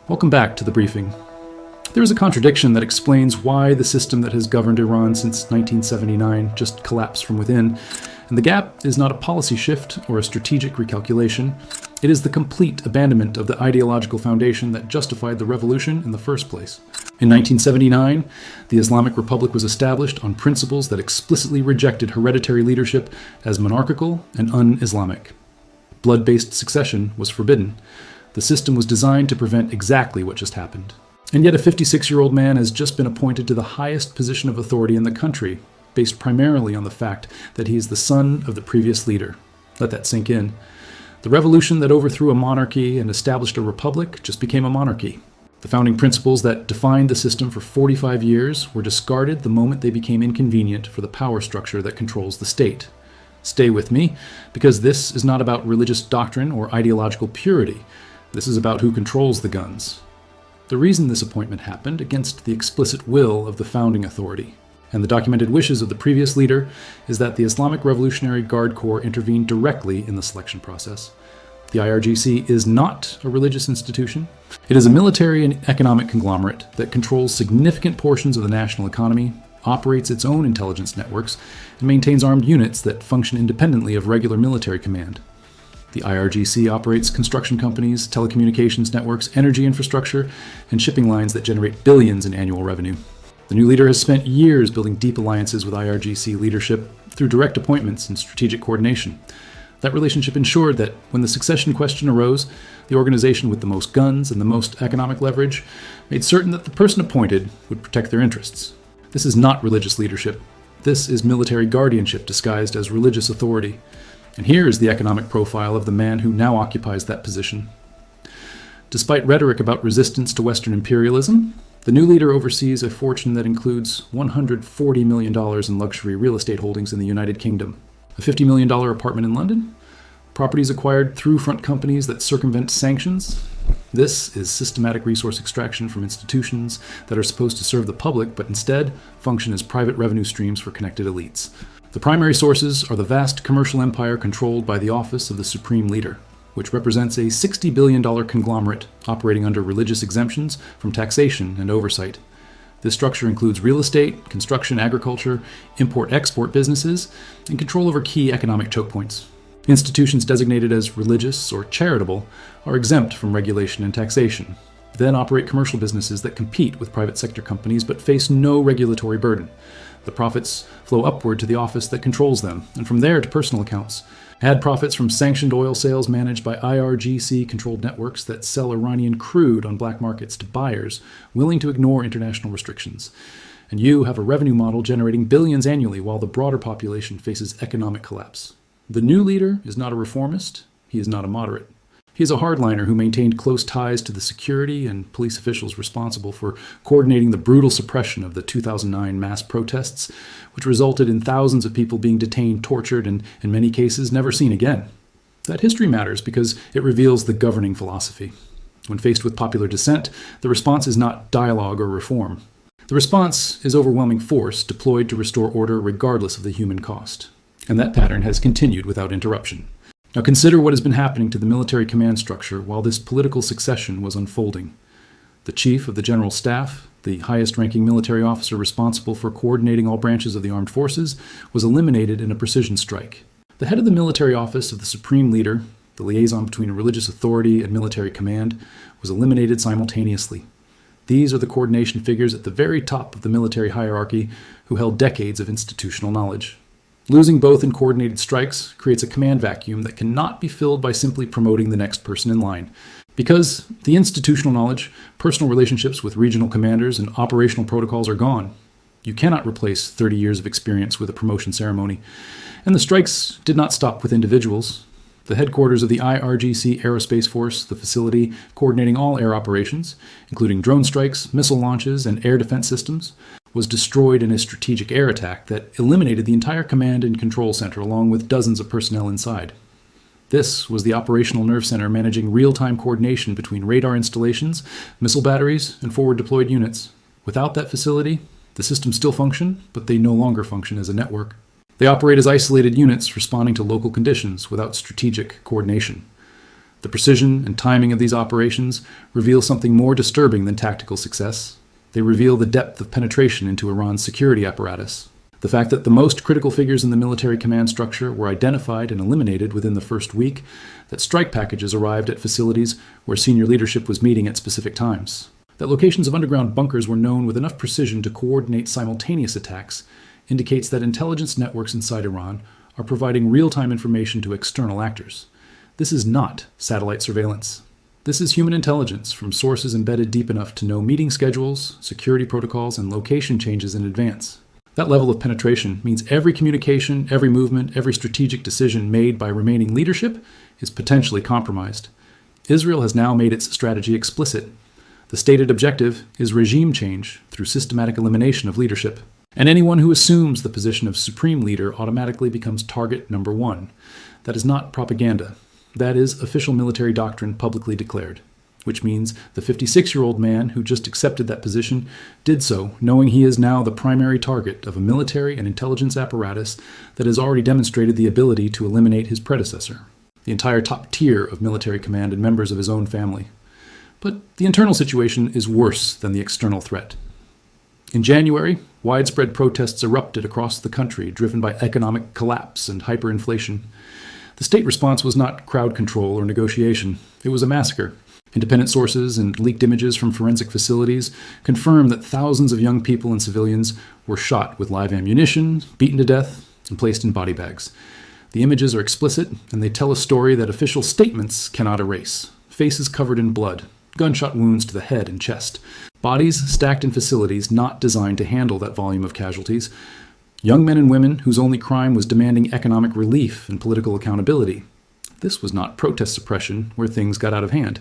Welcome back to the briefing. There is a contradiction that explains why the system that has governed Iran since 1979 just collapsed from within, and the gap is not a policy shift or a strategic recalculation. It is the complete abandonment of the ideological foundation that justified the revolution in the first place. In 1979, the Islamic Republic was established on principles that explicitly rejected hereditary leadership as monarchical and un-Islamic. Blood-based succession was forbidden. The system was designed to prevent exactly what just happened. And yet a 56-year-old man has just been appointed to the highest position of authority in the country, based primarily on the fact that he is the son of the previous leader. Let that sink in. The revolution that overthrew a monarchy and established a republic just became a monarchy. The founding principles that defined the system for 45 years were discarded the moment they became inconvenient for the power structure that controls the state. Stay with me, because this is not about religious doctrine or ideological purity. This is about who controls the guns. The reason this appointment happened against the explicit will of the founding authority and the documented wishes of the previous leader is that the Islamic Revolutionary Guard Corps intervened directly in the selection process. The IRGC is not a religious institution. It is a military and economic conglomerate that controls significant portions of the national economy, operates its own intelligence networks, and maintains armed units that function independently of regular military command. The IRGC operates construction companies, telecommunications networks, energy infrastructure, and shipping lines that generate billions in annual revenue. The new leader has spent years building deep alliances with IRGC leadership through direct appointments and strategic coordination. That relationship ensured that when the succession question arose, the organization with the most guns and the most economic leverage made certain that the person appointed would protect their interests. This is not religious leadership. This is military guardianship disguised as religious authority. And here is the economic profile of the man who now occupies that position. Despite rhetoric about resistance to Western imperialism, the new leader oversees a fortune that includes $140 million in luxury real estate holdings in the United Kingdom, a $50 million apartment in London, properties acquired through front companies that circumvent sanctions. This is systematic resource extraction from institutions that are supposed to serve the public, but instead function as private revenue streams for connected elites. The primary sources are the vast commercial empire controlled by the Office of the Supreme Leader, which represents a $60 billion conglomerate operating under religious exemptions from taxation and oversight. This structure includes real estate, construction, agriculture, import-export businesses, and control over key economic choke points. Institutions designated as religious or charitable are exempt from regulation and taxation, then operate commercial businesses that compete with private sector companies but face no regulatory burden. The profits flow upward to the office that controls them, and from there to personal accounts. Add profits from sanctioned oil sales managed by IRGC-controlled networks that sell Iranian crude on black markets to buyers willing to ignore international restrictions. And you have a revenue model generating billions annually while the broader population faces economic collapse. The new leader is not a reformist. He is not a moderate. He is a hardliner who maintained close ties to the security and police officials responsible for coordinating the brutal suppression of the 2009 mass protests, which resulted in thousands of people being detained, tortured, and in many cases never seen again. That history matters because it reveals the governing philosophy. When faced with popular dissent, the response is not dialogue or reform. The response is overwhelming force deployed to restore order regardless of the human cost. And that pattern has continued without interruption. Now consider what has been happening to the military command structure while this political succession was unfolding. The chief of the general staff, the highest-ranking military officer responsible for coordinating all branches of the armed forces, was eliminated in a precision strike. The head of the military office of the supreme leader, the liaison between religious authority and military command, was eliminated simultaneously. These are the coordination figures at the very top of the military hierarchy who held decades of institutional knowledge. Losing both in coordinated strikes creates a command vacuum that cannot be filled by simply promoting the next person in line. Because the institutional knowledge, personal relationships with regional commanders, and operational protocols are gone. You cannot replace 30 years of experience with a promotion ceremony. And the strikes did not stop with individuals. The headquarters of the IRGC Aerospace Force, the facility coordinating all air operations, including drone strikes, missile launches, and air defense systems, was destroyed in a strategic air attack that eliminated the entire command and control center along with dozens of personnel inside. This was the operational nerve center managing real-time coordination between radar installations, missile batteries, and forward-deployed units. Without that facility, the systems still function, but they no longer function as a network. They operate as isolated units responding to local conditions without strategic coordination. The precision and timing of these operations reveal something more disturbing than tactical success. They reveal the depth of penetration into Iran's security apparatus. The fact that the most critical figures in the military command structure were identified and eliminated within the first week, that strike packages arrived at facilities where senior leadership was meeting at specific times, that locations of underground bunkers were known with enough precision to coordinate simultaneous attacks, indicates that intelligence networks inside Iran are providing real-time information to external actors. This is not satellite surveillance. This is human intelligence from sources embedded deep enough to know meeting schedules, security protocols, and location changes in advance. That level of penetration means every communication, every movement, every strategic decision made by remaining leadership is potentially compromised. Israel has now made its strategy explicit. The stated objective is regime change through systematic elimination of leadership. And anyone who assumes the position of supreme leader automatically becomes target number one. That is not propaganda. That is official military doctrine publicly declared, which means the 56-year-old man who just accepted that position did so knowing he is now the primary target of a military and intelligence apparatus that has already demonstrated the ability to eliminate his predecessor, the entire top tier of military command and members of his own family. But the internal situation is worse than the external threat. In January, widespread protests erupted across the country, driven by economic collapse and hyperinflation. The state response was not crowd control or negotiation. It was a massacre. Independent sources and leaked images from forensic facilities confirm that thousands of young people and civilians were shot with live ammunition, beaten to death, and placed in body bags. The images are explicit, and they tell a story that official statements cannot erase. Faces covered in blood, gunshot wounds to the head and chest, bodies stacked in facilities not designed to handle that volume of casualties, young men and women whose only crime was demanding economic relief and political accountability. This was not protest suppression where things got out of hand.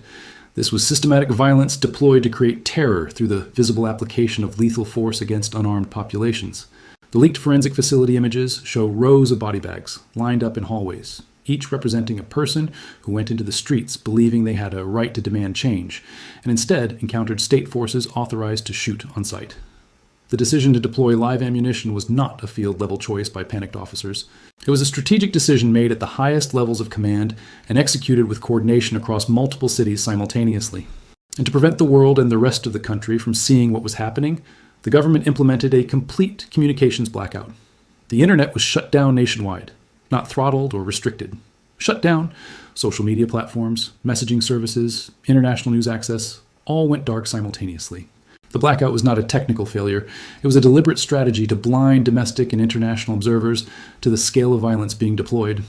This was systematic violence deployed to create terror through the visible application of lethal force against unarmed populations. The leaked forensic facility images show rows of body bags lined up in hallways, each representing a person who went into the streets believing they had a right to demand change, and instead encountered state forces authorized to shoot on sight. The decision to deploy live ammunition was not a field-level choice by panicked officers. It was a strategic decision made at the highest levels of command and executed with coordination across multiple cities simultaneously. And to prevent the world and the rest of the country from seeing what was happening, the government implemented a complete communications blackout. The internet was shut down nationwide, not throttled or restricted. Shut down. Social media platforms, messaging services, international news access, all went dark simultaneously. The blackout was not a technical failure. It was a deliberate strategy to blind domestic and international observers to the scale of violence being deployed.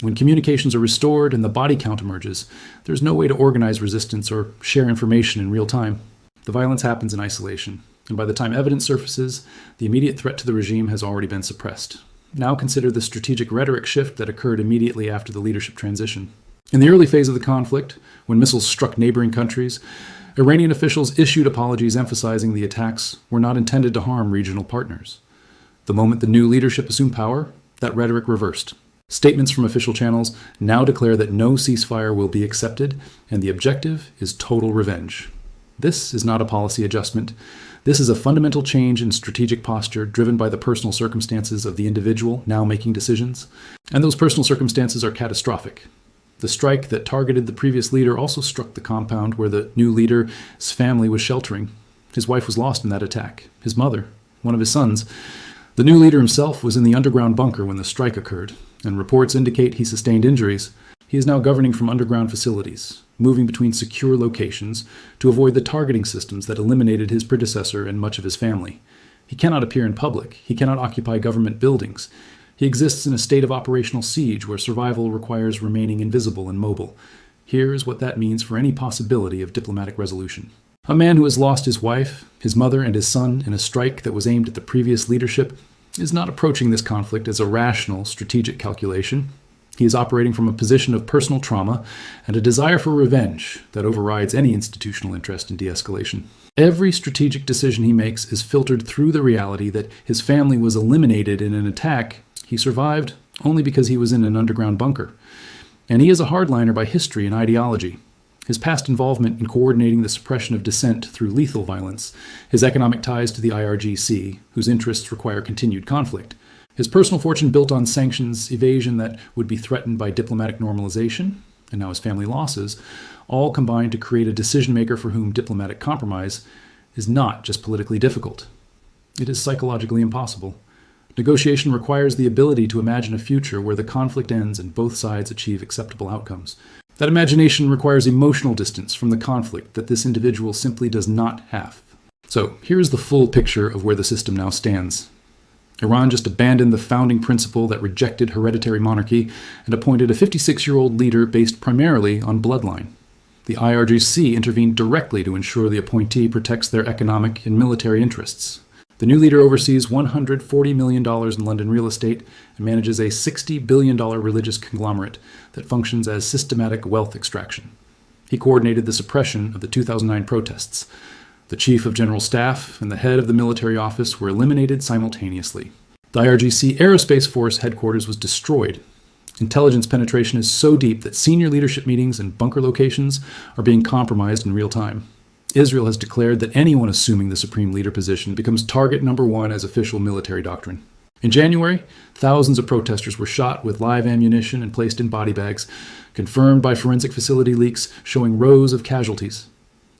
When communications are restored and the body count emerges, there's no way to organize resistance or share information in real time. The violence happens in isolation, and by the time evidence surfaces, the immediate threat to the regime has already been suppressed. Now consider the strategic rhetoric shift that occurred immediately after the leadership transition. In the early phase of the conflict, when missiles struck neighboring countries, Iranian officials issued apologies emphasizing the attacks were not intended to harm regional partners. The moment the new leadership assumed power, that rhetoric reversed. Statements from official channels now declare that no ceasefire will be accepted, and the objective is total revenge. This is not a policy adjustment. This is a fundamental change in strategic posture driven by the personal circumstances of the individual now making decisions. And those personal circumstances are catastrophic. The strike that targeted the previous leader also struck the compound where the new leader's family was sheltering. His wife was lost in that attack. His mother, one of his sons. The new leader himself was in the underground bunker when the strike occurred, and reports indicate he sustained injuries. He is now governing from underground facilities, moving between secure locations to avoid the targeting systems that eliminated his predecessor and much of his family. He cannot appear in public. He cannot occupy government buildings. He exists in a state of operational siege where survival requires remaining invisible and mobile. Here is what that means for any possibility of diplomatic resolution. A man who has lost his wife, his mother, and his son in a strike that was aimed at the previous leadership is not approaching this conflict as a rational, strategic calculation. He is operating from a position of personal trauma and a desire for revenge that overrides any institutional interest in de-escalation. Every strategic decision he makes is filtered through the reality that his family was eliminated in an attack he survived only because he was in an underground bunker. And he is a hardliner by history and ideology. His past involvement in coordinating the suppression of dissent through lethal violence, his economic ties to the IRGC, whose interests require continued conflict, his personal fortune built on sanctions evasion that would be threatened by diplomatic normalization, and now his family losses, all combine to create a decision maker for whom diplomatic compromise is not just politically difficult. It is psychologically impossible. Negotiation requires the ability to imagine a future where the conflict ends and both sides achieve acceptable outcomes. That imagination requires emotional distance from the conflict that this individual simply does not have. So here's the full picture of where the system now stands. Iran just abandoned the founding principle that rejected hereditary monarchy and appointed a 56-year-old leader based primarily on bloodline. The IRGC intervened directly to ensure the appointee protects their economic and military interests. The new leader oversees $140 million in London real estate and manages a $60 billion religious conglomerate that functions as systematic wealth extraction. He coordinated the suppression of the 2009 protests. The chief of general staff and the head of the military office were eliminated simultaneously. The IRGC Aerospace Force headquarters was destroyed. Intelligence penetration is so deep that senior leadership meetings and bunker locations are being compromised in real time. Israel has declared that anyone assuming the supreme leader position becomes target number one as official military doctrine. In January, thousands of protesters were shot with live ammunition and placed in body bags, confirmed by forensic facility leaks showing rows of casualties.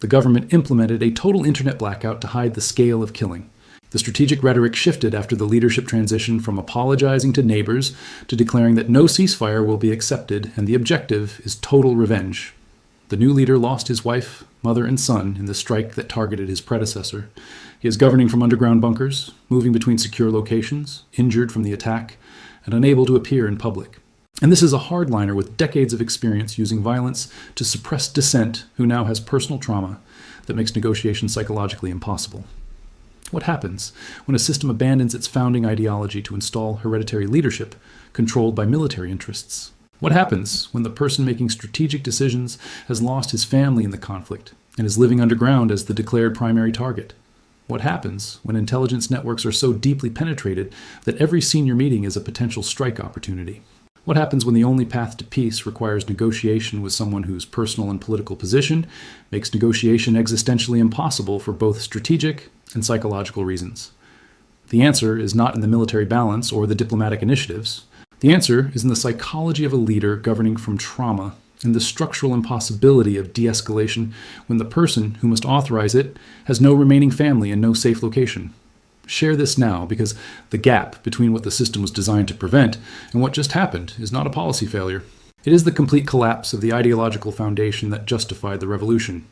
The government implemented a total internet blackout to hide the scale of killing. The strategic rhetoric shifted after the leadership transition from apologizing to neighbors to declaring that no ceasefire will be accepted and the objective is total revenge. The new leader lost his wife, mother, and son in the strike that targeted his predecessor. He is governing from underground bunkers, moving between secure locations, injured from the attack, and unable to appear in public. And this is a hardliner with decades of experience using violence to suppress dissent who now has personal trauma that makes negotiation psychologically impossible. What happens when a system abandons its founding ideology to install hereditary leadership controlled by military interests? What happens when the person making strategic decisions has lost his family in the conflict and is living underground as the declared primary target? What happens when intelligence networks are so deeply penetrated that every senior meeting is a potential strike opportunity? What happens when the only path to peace requires negotiation with someone whose personal and political position makes negotiation existentially impossible for both strategic and psychological reasons? The answer is not in the military balance or the diplomatic initiatives. The answer is in the psychology of a leader governing from trauma and the structural impossibility of de-escalation when the person who must authorize it has no remaining family and no safe location. Share this now, because the gap between what the system was designed to prevent and what just happened is not a policy failure. It is the complete collapse of the ideological foundation that justified the revolution.